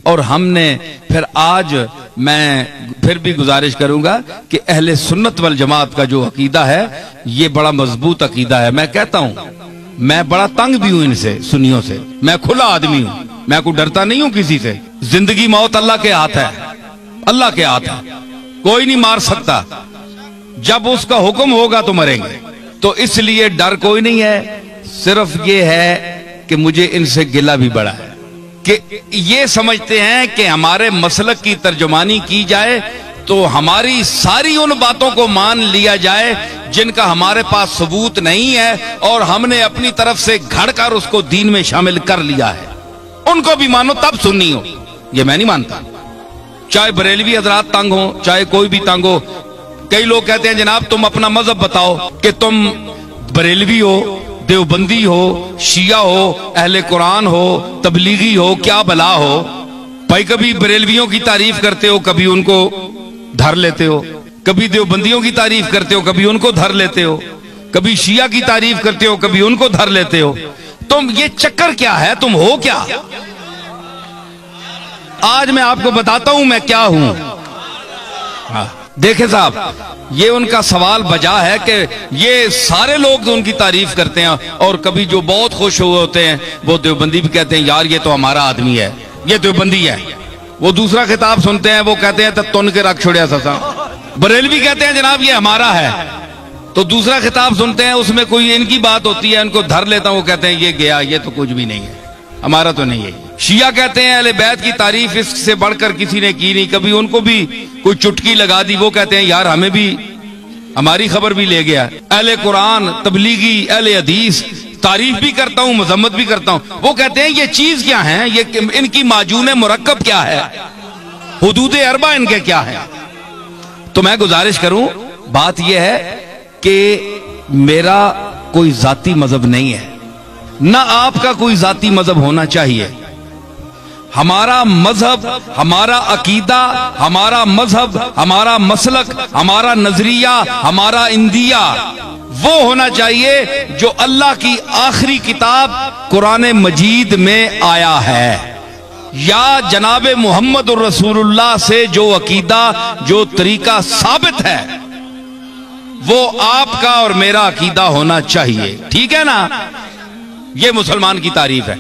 اور ہم نے پھر آج میں پھر بھی گزارش کروں گا کہ اہل سنت والجماعت کا جو عقیدہ ہے یہ بڑا مضبوط عقیدہ ہے. میں کہتا ہوں میں بڑا تنگ بھی ہوں ان سے, سنیوں سے. میں کھلا آدمی ہوں, میں کوئی ڈرتا نہیں ہوں کسی سے. زندگی موت اللہ کے ہاتھ ہے, اللہ کے ہاتھ ہے, کوئی نہیں مار سکتا. جب اس کا حکم ہوگا تو مریں گے. تو اس لیے ڈر کوئی نہیں ہے, صرف یہ ہے کہ مجھے ان سے گلہ بھی بڑا ہے کہ یہ سمجھتے ہیں کہ ہمارے مسلک کی ترجمانی کی جائے تو ہماری ساری ان باتوں کو مان لیا جائے جن کا ہمارے پاس ثبوت نہیں ہے, اور ہم نے اپنی طرف سے گھڑ کر اس کو دین میں شامل کر لیا ہے. ان کو بھی مانو تب سنی ہو, یہ میں نہیں مانتا. چاہے بریلوی حضرات تنگ ہو, چاہے کوئی بھی تنگ ہو. کئی لوگ کہتے ہیں جناب تم اپنا مذہب بتاؤ کہ تم بریلوی ہو, دیوبندی ہو, شیعہ ہو, اہل قرآن ہو, تبلیغی ہو, کیا بلا ہو. بھائی کبھی بریلویوں کی تعریف کرتے ہو, کبھی ان کو دھر لیتے ہو, کبھی دیوبندیوں کی تعریف کرتے ہو, کبھی ان کو دھر لیتے ہو, کبھی شیعہ کی تعریف کرتے ہو, کبھی ان کو دھر لیتے ہو. تم یہ چکر کیا ہے, تم ہو کیا؟ آج میں آپ کو بتاتا ہوں میں کیا ہوں. دیکھیں صاحب, یہ ان کا سوال بجا ہے کہ یہ سارے لوگ ان کی تعریف کرتے ہیں, اور کبھی جو بہت خوش ہوئے ہوتے ہیں وہ دیوبندی بھی کہتے ہیں یار یہ تو ہمارا آدمی ہے, یہ دیوبندی ہے. وہ دوسرا خطاب سنتے ہیں, وہ کہتے ہیں تن کے رکھ چھوڑیا سسا. بریلوی کہتے ہیں جناب یہ ہمارا ہے. تو دوسرا خطاب سنتے ہیں, اس میں کوئی ان کی بات ہوتی ہے, ان کو دھر لیتا ہوں, وہ کہتے ہیں یہ گیا, یہ تو کچھ بھی نہیں ہے, ہمارا تو نہیں ہے. شیعہ کہتے ہیں اہل بیت کی تعریف اس سے بڑھ کر کسی نے کی نہیں, کبھی ان کو بھی کوئی چٹکی لگا دی, وہ کہتے ہیں یار ہمیں بھی ہماری خبر بھی لے گیا. اہل قرآن, تبلیغی, اہل حدیث تعریف بھی کرتا ہوں, مذمت بھی کرتا ہوں. وہ کہتے ہیں یہ چیز کیا ہے, یہ ان کی معجون مرکب کیا ہے, حدود اربع ان کے کیا ہے. تو میں گزارش کروں, بات یہ ہے کہ میرا کوئی ذاتی مذہب نہیں ہے, نہ آپ کا کوئی ذاتی مذہب ہونا چاہیے. ہمارا مذہب, ہمارا عقیدہ, ہمارا مذہب, ہمارا مسلک, ہمارا نظریہ, ہمارا اندیہ وہ ہونا چاہیے جو اللہ کی آخری کتاب قرآن مجید میں آیا ہے, یا جناب محمد الرسول اللہ سے جو عقیدہ, جو طریقہ ثابت ہے وہ آپ کا اور میرا عقیدہ ہونا چاہیے. ٹھیک ہے نا, یہ مسلمان کی تعریف ہے.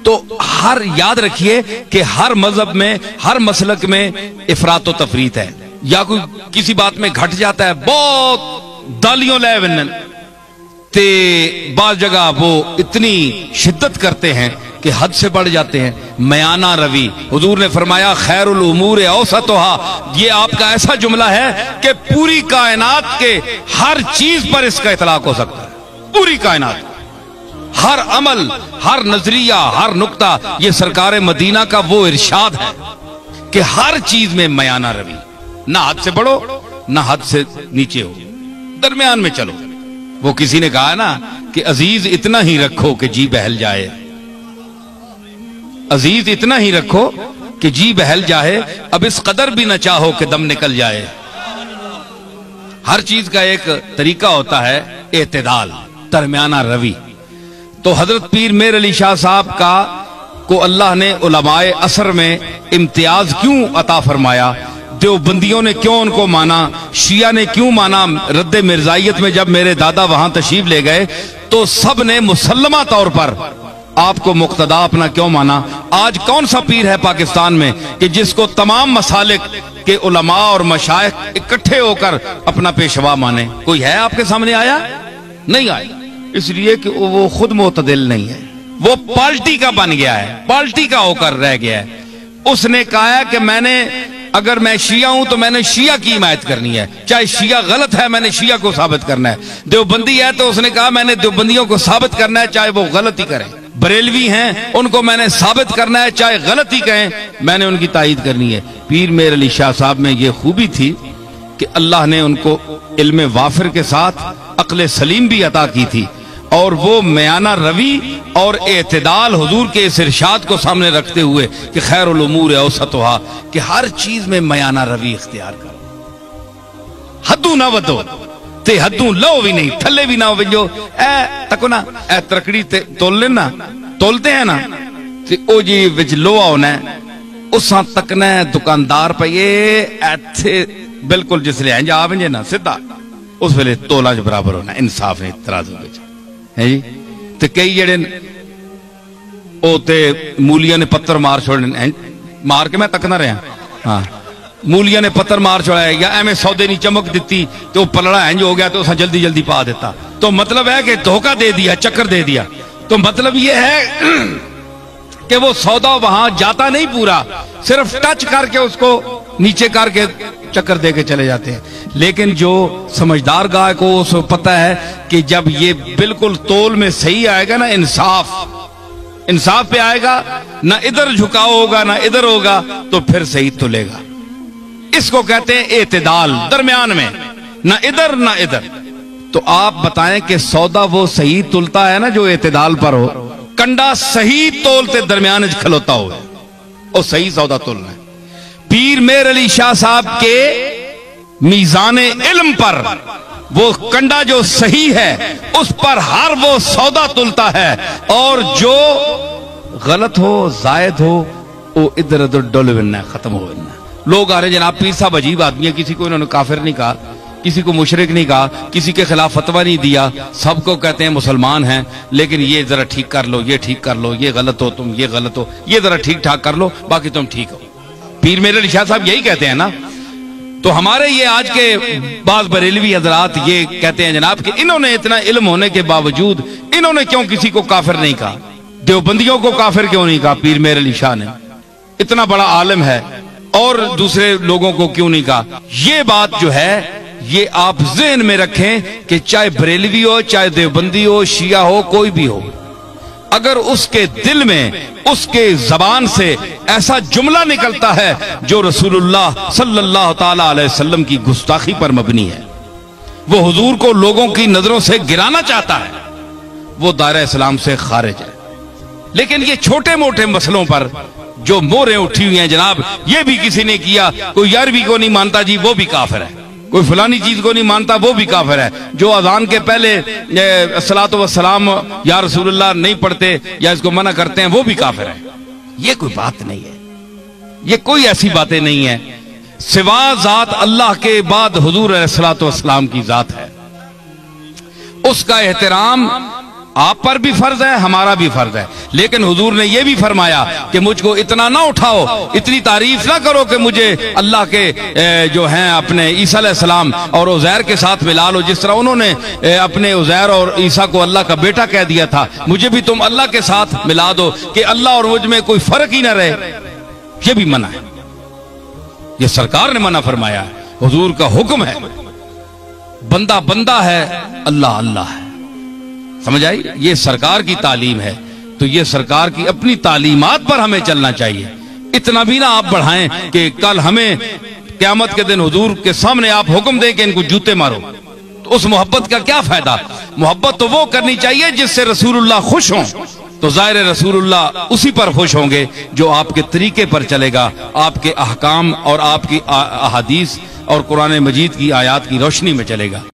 تو ہر یاد رکھیے کہ ہر مذہب میں, ہر مسلک میں افراط و تفریط ہے, یا کوئی کسی بات میں گھٹ جاتا ہے, بہت دالیوں لے ونن تے بعض جگہ وہ اتنی شدت کرتے ہیں کہ حد سے بڑھ جاتے ہیں. میانہ روی, حضور نے فرمایا خیر الامور اوسطھا, یہ آپ کا ایسا جملہ ہے کہ پوری کائنات کے ہر چیز پر اس کا اطلاق ہو سکتا ہے. پوری کائنات, ہر عمل, ہر نظریہ, ہر نقطہ, یہ سرکار مدینہ کا وہ ارشاد ہے کہ ہر چیز میں میانہ روی, نہ حد سے بڑھو نہ حد سے نیچے ہو, درمیان میں چلو. وہ کسی نے کہا نا کہ عزیز اتنا ہی رکھو کہ جی بہل جائے, عزیز اتنا ہی رکھو کہ جی بہل جائے, اب اس قدر بھی نہ چاہو کہ دم نکل جائے. ہر چیز کا ایک طریقہ ہوتا ہے اعتدال, درمیانہ روی. تو حضرت پیر میر علی شاہ صاحب کا کو اللہ نے علماء عصر میں امتیاز کیوں عطا فرمایا, دیوبندیوں نے کیوں ان کو مانا, شیعہ نے کیوں مانا. رد مرزائیت میں جب میرے دادا وہاں تشریف لے گئے تو سب نے مسلمہ طور پر آپ کو مقتدا اپنا کیوں مانا. آج کون سا پیر ہے پاکستان میں کہ جس کو تمام مسالک کے علماء اور مشائخ اکٹھے ہو کر اپنا پیشوا مانے؟ کوئی ہے آپ کے سامنے آیا؟ نہیں آیا, اس لیے کہ وہ خود معتدل نہیں ہے, وہ پارٹی کا بن گیا ہے, پارٹی کا ہو کر رہ گیا ہے. اس نے کہا ہے کہ میں نے, اگر میں شیعہ ہوں تو میں نے شیعہ کی حمایت کرنی ہے, چاہے شیعہ غلط ہے میں نے شیعہ کو ثابت کرنا ہے. دیوبندی ہے تو اس نے کہا میں نے دیوبندیوں کو ثابت کرنا ہے چاہے وہ غلطی کریں. بریلوی ہیں ان کو میں نے ثابت کرنا ہے چاہے غلطی کہیں, میں نے ان کی تائید کرنی ہے. پیر میر علی شاہ صاحب میں یہ خوبی تھی کہ اللہ نے ان کو علم وافر کے ساتھ عقل سلیم بھی عطا کی تھی, اور وہ میانہ روی اور اعتدال حضور کے اس ارشاد کو سامنے رکھتے ہوئے کہ خیر الامور اوسطھا, کہ ہر چیز میں میانہ روی اختیار کرو, حدوں نہ ودو تے حدوں لو بھی نہیں, تھلے بھی نہ وجو. اے تکو نا, اے ترکڑی تے تول لینا, تولتے ہیں نا تے او جی وچ لوہا ہونا ہے, اساں تکنا ہے دکاندار پہ یہ ایتھے بالکل جس لئے جا آویں جے نا سدھا اس ویلے تولا جو برابر ہونا انصاف ہے ترازو بچ ہے جی تے کئی جڑے او تے مولیاں نے پتھر مار چھوڑنے مار کے میں تکنا رہا ہاں مولیاں نے پتھر مار چھوڑایا یا ایمیں سودے نہیں چمک دیتی تو پلڑا اینج ہو گیا تو اساں جلدی جلدی پا دیتا تو مطلب ہے کہ دھوکہ دے دیا چکر دے دیا تو مطلب یہ ہے کہ وہ سودا وہاں جاتا نہیں پورا صرف ٹچ کر کے اس کو نیچے کر کے چکر دے کے چلے جاتے ہیں لیکن جو سمجھدار گاہ کو اس کو پتہ ہے کہ جب یہ بالکل تول میں صحیح آئے گا نا انصاف پہ آئے گا نہ ادھر جھکاؤ ہوگا نہ ادھر ہوگا تو پھر صحیح تلے گا اس کو کہتے ہیں اعتدال درمیان میں نہ ادھر نہ ادھر تو آپ بتائیں کہ سودا وہ صحیح تلتا ہے نا جو اعتدال پر ہو کنڈا صحیح تولتے درمیان کھلوتا ہو اور صحیح سودا تولنا ہے پیر میر علی شاہ صاحب کے میزان علم پر وہ کنڈا جو صحیح ہے اس پر ہر وہ سودا تلتا ہے اور جو غلط ہو زائد ہو وہ ادھر ادھر ڈول بننا ختم ہو بننا لوگ آ رہے جناب پیر صاحب عجیب آدمی ہے کسی کو انہوں نے کافر نہیں کہا کسی کو مشرک نہیں کہا کسی کے خلاف فتویٰ نہیں دیا سب کو کہتے ہیں مسلمان ہیں لیکن یہ ذرا ٹھیک کر لو یہ ٹھیک کر لو یہ غلط ہو تم یہ غلط ہو یہ ذرا ٹھیک ٹھاک کر لو باقی تم ٹھیک ہو پیر میر علی شاہ صاحب یہی کہتے ہیں نا تو ہمارے یہ آج کے بعض بریلوی حضرات یہ کہتے ہیں جناب کہ انہوں نے اتنا علم ہونے کے باوجود انہوں نے کیوں کسی کو کافر نہیں کہا دیوبندیوں کو کافر کیوں نہیں کہا پیر میر علی شاہ نے اتنا بڑا عالم ہے اور دوسرے لوگوں کو کیوں نہیں کہا یہ بات جو ہے یہ آپ ذہن میں رکھیں کہ چاہے بریلوی ہو چاہے دیوبندی ہو شیعہ ہو کوئی بھی ہو اگر اس کے دل میں اس کے زبان سے ایسا جملہ نکلتا ہے جو رسول اللہ صلی اللہ تعالی علیہ وسلم کی گستاخی پر مبنی ہے وہ حضور کو لوگوں کی نظروں سے گرانا چاہتا ہے وہ دائرہ اسلام سے خارج ہے لیکن یہ چھوٹے موٹے مسئلوں پر جو موریں اٹھی ہوئی ہیں جناب یہ بھی کسی نے کیا کوئی یارویں کو نہیں مانتا جی وہ بھی کافر ہے کوئی فلانی چیز کو نہیں مانتا وہ بھی کافر ہے جو اذان کے پہلے الصلاۃ والسلام یا رسول اللہ نہیں پڑھتے یا اس کو منع کرتے ہیں وہ بھی کافر ہے یہ کوئی بات نہیں ہے یہ کوئی ایسی باتیں نہیں ہیں سوا ذات اللہ کے بعد حضور علیہ الصلاۃ والسلام کی ذات ہے اس کا احترام آپ پر بھی فرض ہے ہمارا بھی فرض ہے لیکن حضور نے یہ بھی فرمایا کہ مجھ کو اتنا نہ اٹھاؤ اتنی تعریف نہ کرو کہ مجھے اللہ کے جو ہیں اپنے عیسیٰ علیہ السلام اور عزیر کے ساتھ ملا لو جس طرح انہوں نے اپنے عزیر اور عیسیٰ کو اللہ کا بیٹا کہہ دیا تھا مجھے بھی تم اللہ کے ساتھ ملا دو کہ اللہ اور مجھ میں کوئی فرق ہی نہ رہے یہ بھی منع ہے یہ سرکار نے منع فرمایا ہے حضور کا حکم ہے بندہ بندہ ہے اللہ اللہ ہے سمجھ آئی یہ سرکار کی تعلیم ہے تو یہ سرکار کی اپنی تعلیمات پر ہمیں چلنا چاہیے اتنا بھی نہ آپ بڑھائیں کہ کل ہمیں قیامت کے دن حضور کے سامنے آپ حکم دیں کہ ان کو جوتے مارو تو اس محبت کا کیا فائدہ محبت تو وہ کرنی چاہیے جس سے رسول اللہ خوش ہوں تو ظاہر رسول اللہ اسی پر خوش ہوں گے جو آپ کے طریقے پر چلے گا آپ کے احکام اور آپ کی احادیث اور قرآن مجید کی آیات کی روشنی میں چلے گا